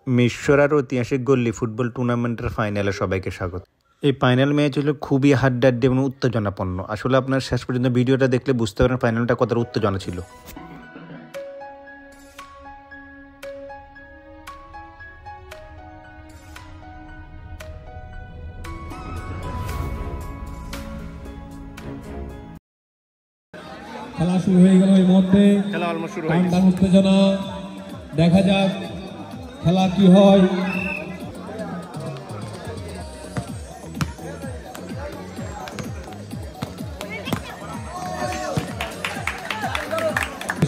মিশরার ঐতিহাসিক গল্লি ফুটবল টুর্নামেন্টের ফাইনালে সবাইকে স্বাগত। এই ফাইনাল ম্যাচ হলো খুবই হাড্ডাহাড্ডি এবং উত্তেজনাপন্ন। আসলে আপনার শেষ পর্যন্ত ভিডিওটা দেখলে বুঝতে পারেন ফাইনালটা কতটা উত্তেজনা ছিল। খেলা শুরু হয়ে গেল, এই মুহূর্তে খেলা অলমোস্ট শুরু হয়ে গেছে। উত্তেজনা, দেখা যাক খেলা কি হয়।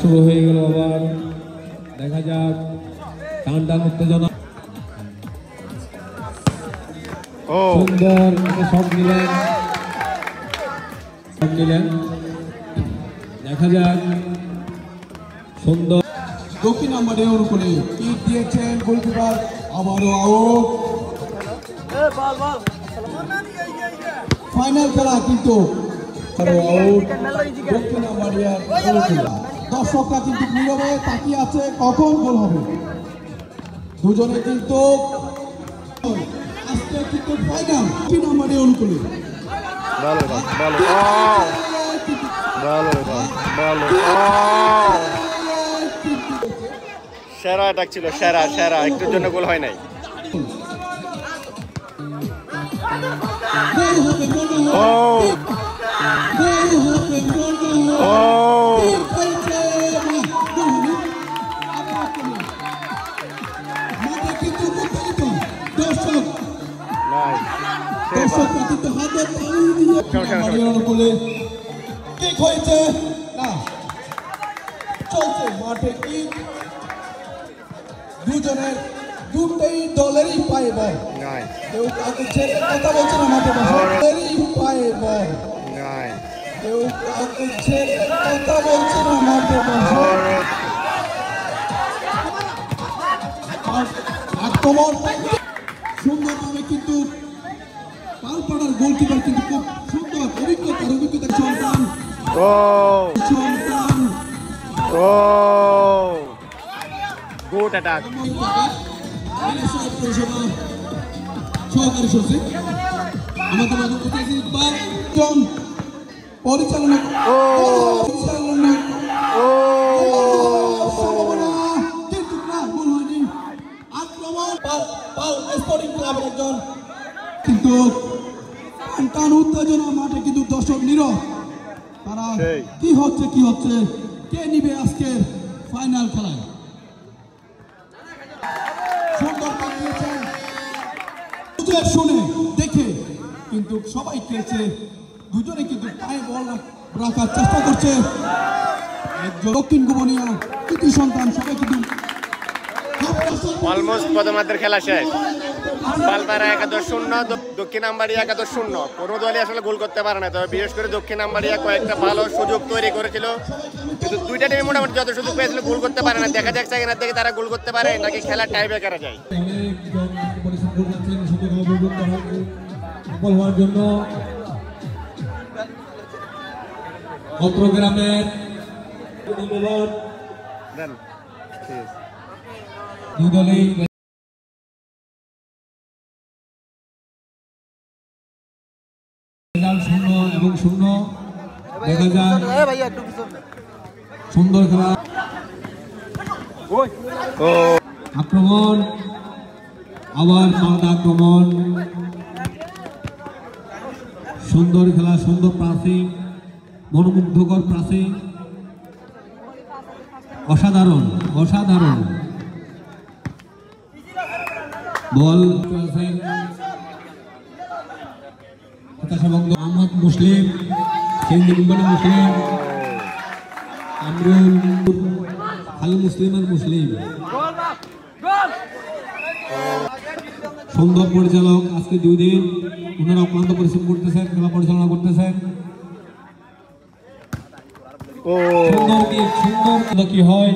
শুরু হয়ে গেল আবার, দেখা যাক টান উত্তেজনা। সুন্দর সব নিলেন, দেখা যাক সুন্দর দক্ষিণ নম্বরের অনুকূলে কিক দিয়েছেন গোলকিপার, আবারও আউট। ফাইনাল খেলা কিন্তু আউট দক্ষিণ নম্বরের অনুকূলে। দর্শকরা কিন্তু নীরবে তাকিয়ে আছে কখন গোল হবে। দুজনে কিন্তু আজকে কিন্তু ফাইনাল দক্ষিণ নম্বরের অনুকূলে। সেরা অ্যাটাক ছিল, সেরা একটুর জন্য গোল হয় নাই। চলছে মাঠে কিক, দুজনের দুটোই দলেরই পায়ে বল। কেউ কাউকে ছেড়ে কথা বলছে না, মাঠে দলেরই পায়ে বল। কেউ কাউকে ছেড়ে কথা বলছে না, মাঠে আক্রমণ সুন্দরভাবে কিন্তু পালপাড়ার গোলকিপার কিন্তু খুব সুন্দর অভিজ্ঞতার সন্তান গুড অ্যাটাক। সহকারী সচিব আমাদের পরিচালনা কিন্তু না, ভুল হয়নি। আক্রমণ স্পোর্টিং ক্লাবের একজন কিন্তু টান উত্তেজনা মাঠে কিন্তু দর্শক নীরব। তারা কি হচ্ছে কে নিবে আজকের ফাইনাল খেলায়। সুন্দর পাঠিয়েছেন শুনে দেখে কিন্তু সবাই খেলছে, দুজনে কিন্তু পায়ে বল রাখার চেষ্টা করছে। একজন দক্ষিণ গোবনিয়া কৃতি সন্তান, সবাই কিন্তু অলমোস্ট প্রথমার্ধের খেলা শেষ। পালপাড়া 11-0, দক্ষিণ আমবাড়িয়া 11-0। কোনো দলই আসলে গোল করতে পারে না, তবে বিশেষ করে দক্ষিণ আমবাড়িয়া কয়েকটা ভালো সুযোগ তৈরি করেছিল, কিন্তু দুইটা টিম মোটামুটি যত সুযোগ পেয়েছিল গোল করতে পারে না। দেখা যাক সেকেন্ড হাফ থেকে তারা গোল করতে পারে নাকি খেলা টাই ব্রেকারে যায়। জন্য চট্টগ্রামের দুই দলেই শূন্য এবং শূন্য। দেখা যায় সুন্দর খেলা, আক্রমণ আবার পাল্টা আক্রমণ, সুন্দর খেলা, সুন্দর প্রাসিং, মনোমুগ্ধকর প্রাসিং, অসাধারণ বল। আহমদ মুসলিম, মুসলিম, আমরুল, খালু মুসলিম আর মুসলিম। সুন্দর পরিচালক, আজকে 2 দিন ওনারা অক্লান্ত পরিশ্রম করতেছেন, খেলা পরিচালনা করতেছেন। সুন্দর কি হয়।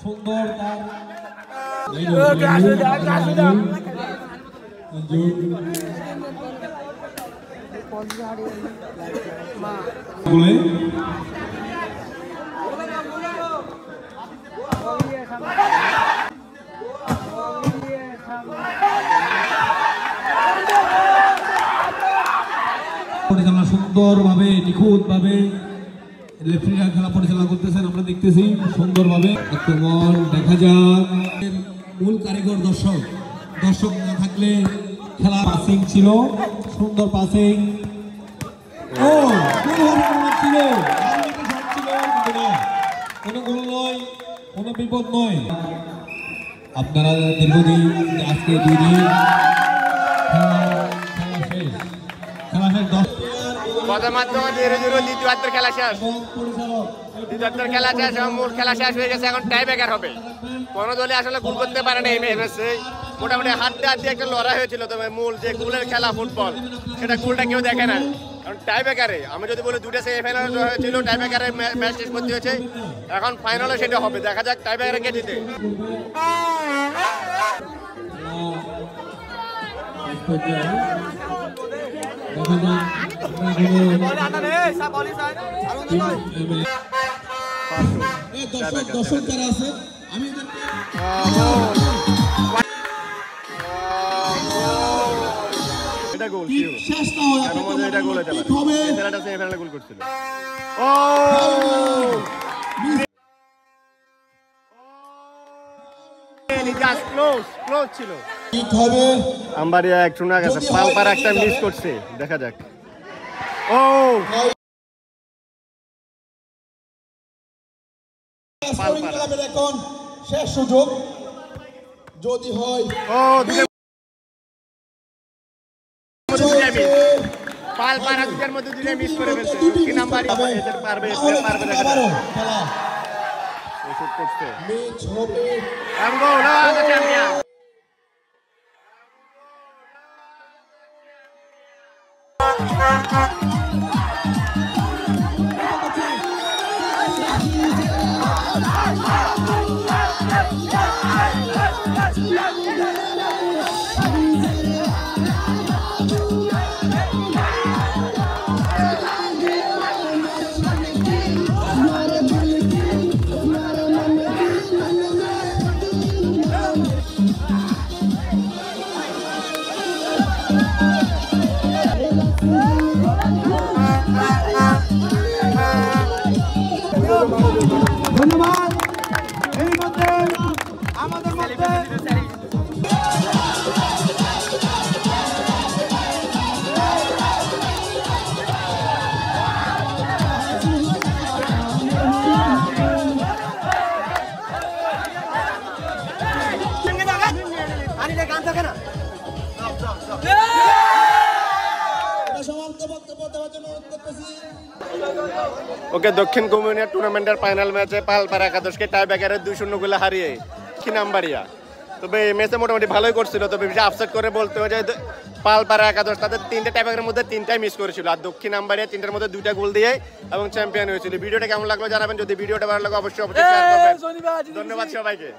সুন্দর বলে পরিচালনা সুন্দরভাবে নিখুঁতভাবে লেফটেরা খেলা পরিচালনা করতেছেন, আমরা দেখতেছি সুন্দরভাবে। আক্রমণ দেখা যাক, মূল কারিগর দর্শক না থাকলে খেলা পাসিং ছিল, সুন্দর পাসিং। ও ছিল কোনো গোল নয়, কোনো বিপদ নয়। আপনারা দীর্ঘদিন আজকে 2 দিন খেলা শেষ 10 প্রথমার্ধ 0-0 দ্বিতীয়ার্ধের খেলা শেষ। দ্বিতীয়ার্ধের খেলা শেষ এবং মূল খেলা শেষ হয়ে গেছে, এখন টাই ব্রেকার হবে। কোনো দলে আসলে গোল করতে পারে না এই ম্যাচে, মোটামুটি হাড্ডা হাড্ডি একটা লড়াই হয়েছিল, তবে মূল যে গোলের খেলা ফুটবল সেটা গোলটা কেউ দেখে না। কারণ টাই ব্রেকারে আমি যদি বলি 2টা সেমিফাইনাল হয়েছিল, টাই ব্রেকারে ম্যাচ শেষ করতে হয়েছে, এখন ফাইনালে সেটা হবে। দেখা যাক টাই ব্রেকারে কে জিতে। দর্শক যারা আছে আমি এটা গোল শেষ না হয় এটা গোল হতে পারে, হবে ছেলেটা সেমিফাইনালে গোল করছিল। ও জাস্ট ক্লোজ ছিল। ঠিক হবে আম্বারিয়া একটু না গেছে, পালপার একটা মিস করছে, দেখা যাক। ও এখন শেষ সুযোগ যদি হয়। ও পালপার আজকের মধ্যে দুটো মিস করে ফেলছে। কি নাম্বার পারবে দেখা যাক। শুট করছে and goal, the champion. ধন্যবাদ। এই মধ্যে আমাদের মধ্যে ওকে দক্ষিণ কমিউনিয়া টুর্নামেন্টের ফাইনাল ম্যাচে পালপাড়া একাদশকে টাই ব্রেকারে 2-0 গোলে হারিয়ে খিনামবাড়িয়া। তবে এই ম্যাচে মোটামুটি ভালোই করছিল, তবে বেশি আপসেট করে বলতে হয় যে পালপাড়া একাদশ তাদের 3টে টাই ব্রেকারের মধ্যে 3টাই মিস করেছিল, আর দক্ষিণ আম্বাড়িয়া 3টার মধ্যে 2টা গোল দিয়ে এবং চ্যাম্পিয়ন হয়েছিল। ভিডিওটা কেমন লাগলো জানাবেন, যদি ভিডিওটা ভালো লাগে অবশ্যই শেয়ার করবেন। ধন্যবাদ সবাইকে।